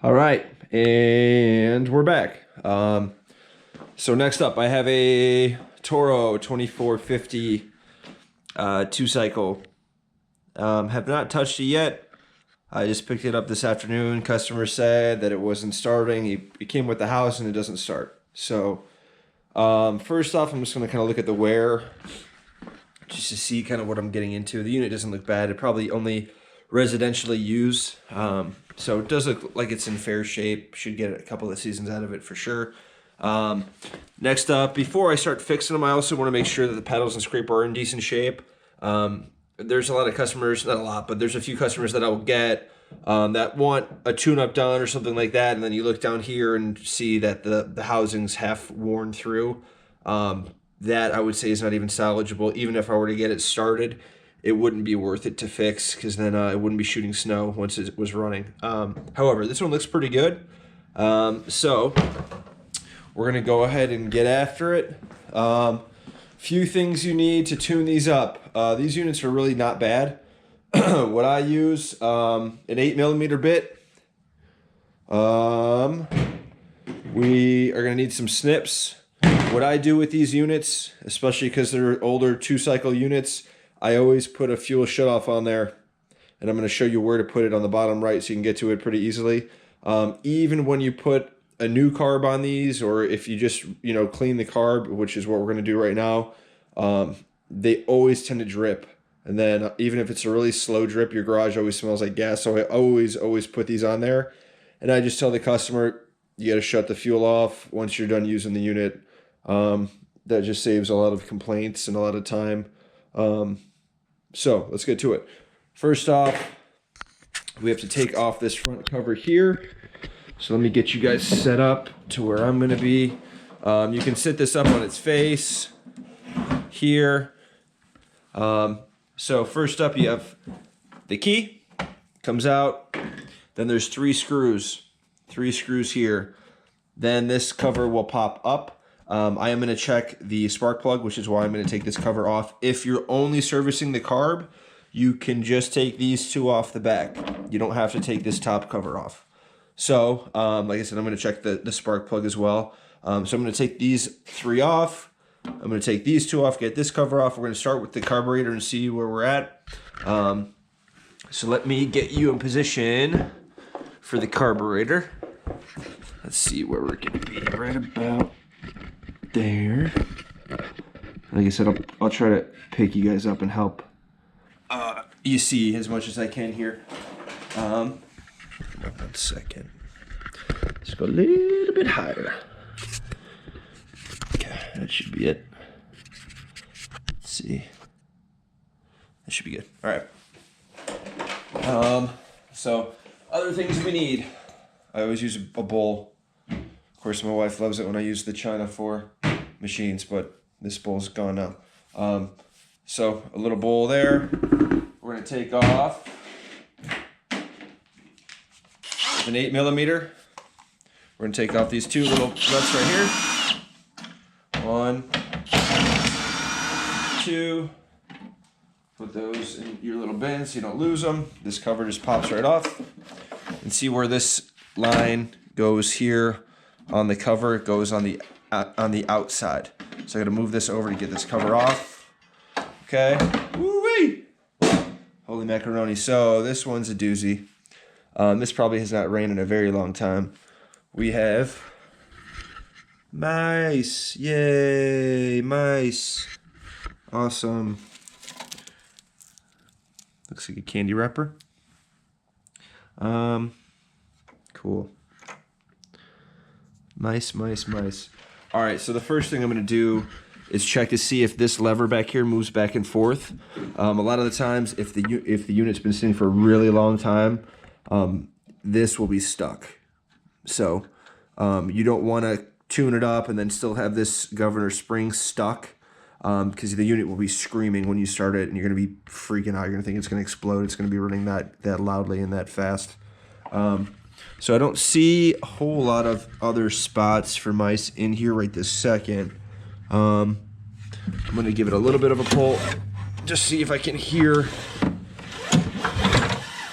All right, and we're back. So next up, I have a TORO 2450 two-cycle. Have not touched it yet. I just picked it up this afternoon. Customer said that it wasn't starting. It came with the house and it doesn't start. So first off, I'm just going to kind of look at the wear just to see kind of what I'm getting into. The unit doesn't look bad. It probably only residentially used. So it does look like it's in fair shape. Should get a couple of seasons out of it for sure. Next up, before I start fixing them, I also want to make sure that the pedals and scraper are in decent shape. There's a lot of customers, not a lot, but there's a few customers that I will get that want a tune-up done or something like that, and then you look down here and see that the housing's half worn through. That I would say is not even salvageable. Even if I were to get it started, it wouldn't be worth it to fix because then it wouldn't be shooting snow once it was running. However, this one looks pretty good. So we're going to go ahead and get after it. Few things you need to tune these up. These units are really not bad. What I use, an 8mm bit. We are going to need some snips. What I do with these units, especially because they're older two-cycle units, I always put a fuel shutoff on there, and I'm going to show you where to put it on the bottom right so you can get to it pretty easily. Even when you put a new carb on these, or if you just clean the carb, which is what we're going to do right now, they always tend to drip. And then even if it's a really slow drip, your garage always smells like gas. So I always put these on there, and I just tell the customer, you got to shut the fuel off once you're done using the unit. That just saves a lot of complaints and a lot of time. So let's get to it. First off, we have to take off this front cover here. So let me get you guys set up to where I'm going to be. You can sit this up on its face here. So first up, you have the key comes out. Then there's three screws here. Then this cover will pop up. I am going to check the spark plug, which is why I'm going to take this cover off. If you're only servicing the carb, you can just take these two off the back. You don't have to take this top cover off. So, like I said, I'm going to check the spark plug as well. So I'm going to take these three off. I'm going to take these two off, get this cover off. We're going to start with the carburetor and see where we're at. So let me get you in position for the carburetor. Let's see where we're going to be, right about there. Like I said, I'll try to pick you guys up and help you see as much as I can here. 1 second. Let's go a little bit higher. Okay, that should be it. Let's see. That should be good. All right. So other things we need. I always use a bowl. Of course, my wife loves it when I use the China 4 machines, but this bowl's gone now. So a little bowl there. We're gonna take off an 8mm. We're gonna take off these two little nuts right here. 1, 2. Put those in your little bin so you don't lose them. This cover just pops right off. And see where this line goes here on the cover. It goes on the outside. So I gotta move this over to get this cover off. Okay. Woo-wee! Holy macaroni. So this one's a doozy. This probably has not rained in a very long time. We have mice. Yay, mice. Awesome. Looks like a candy wrapper. Cool. Mice. All right, so the first thing I'm going to do is check to see if this lever back here moves back and forth. A lot of the times, if the unit's been sitting for a really long time, this will be stuck. So you don't want to tune it up and then still have this governor spring stuck, because the unit will be screaming when you start it, and you're going to be freaking out. You're going to think it's going to explode. It's going to be running that loudly and that fast. So I don't see a whole lot of other spots for mice in here right this second. I'm going to give it a little bit of a pull, just see if I can hear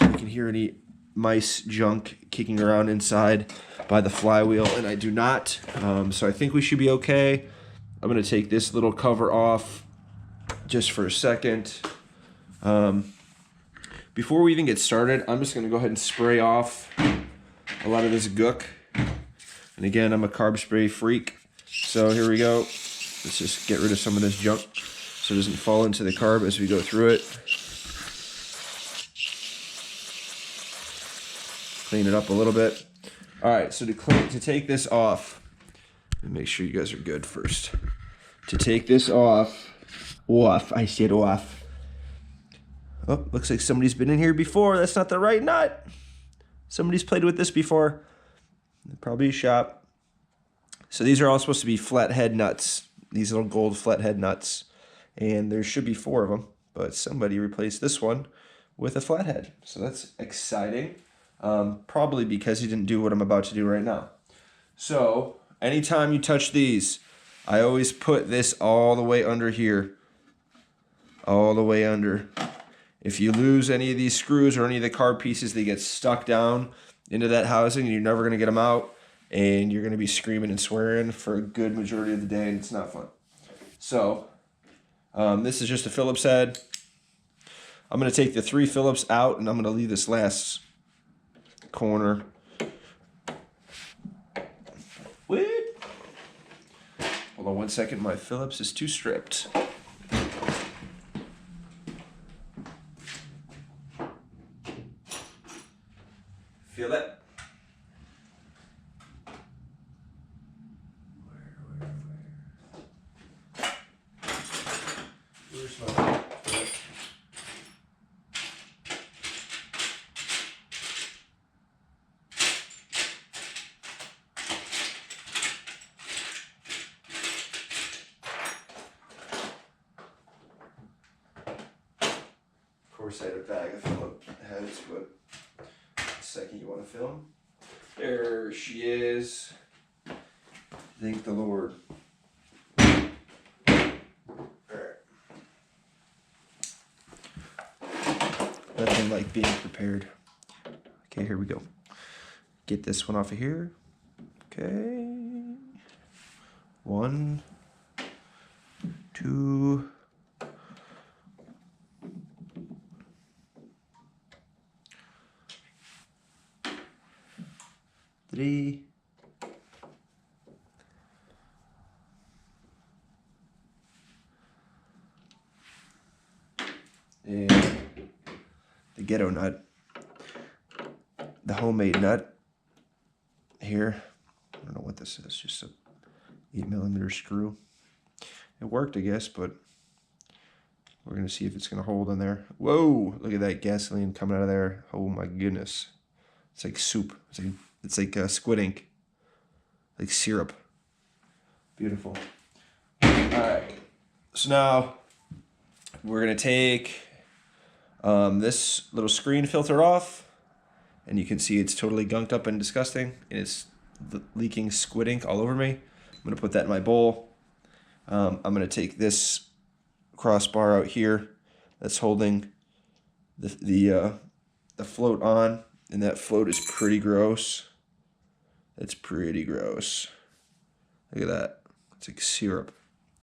any mice junk kicking around inside by the flywheel, and I do not. So I think we should be okay. I'm going to take this little cover off just for a second. Before we even get started, I'm just going to go ahead and spray off a lot of this gook. And again, I'm a carb spray freak. So here we go. Let's just get rid of some of this junk so it doesn't fall into the carb as we go through it. Clean it up a little bit. All right, so to take this off, and make sure you guys are good first. To take this off, I said off. Oh, looks like somebody's been in here before. That's not the right nut. Somebody's played with this before. Probably a shop. So these are all supposed to be flathead nuts. These little gold flathead nuts. And there should be 4 of them. But somebody replaced this one with a flathead. So that's exciting. Probably because he didn't do what I'm about to do right now. So anytime you touch these, I always put this all the way under here. All the way under. If you lose any of these screws or any of the carb pieces, they get stuck down into that housing and you're never going to get them out, and you're going to be screaming and swearing for a good majority of the day, and it's not fun. So this is just a Phillips head. I'm going to take the 3 Phillips out, and I'm going to leave this last corner. Wait. Hold on one second. My Phillips is too stripped. Feel it? Where's my... Of course I had a bag of Phillips heads, but second you want to film. There she is. Thank the Lord. Alright. Nothing like being prepared. Okay, here we go. Get this one off of here. Okay. 1, 2. 3. And the ghetto nut, the homemade nut here. I don't know what this is, just a 8mm screw. It worked, I guess, but we're gonna see if it's gonna hold in there. Whoa, look at that gasoline coming out of there. Oh my goodness. It's like soup. It's like squid ink, like syrup. Beautiful. All right. So now we're gonna take this little screen filter off, and you can see it's totally gunked up and disgusting, and it's leaking squid ink all over me. I'm gonna put that in my bowl. I'm gonna take this crossbar out here that's holding the float on. And that float is pretty gross. It's pretty gross. Look at that. It's like syrup.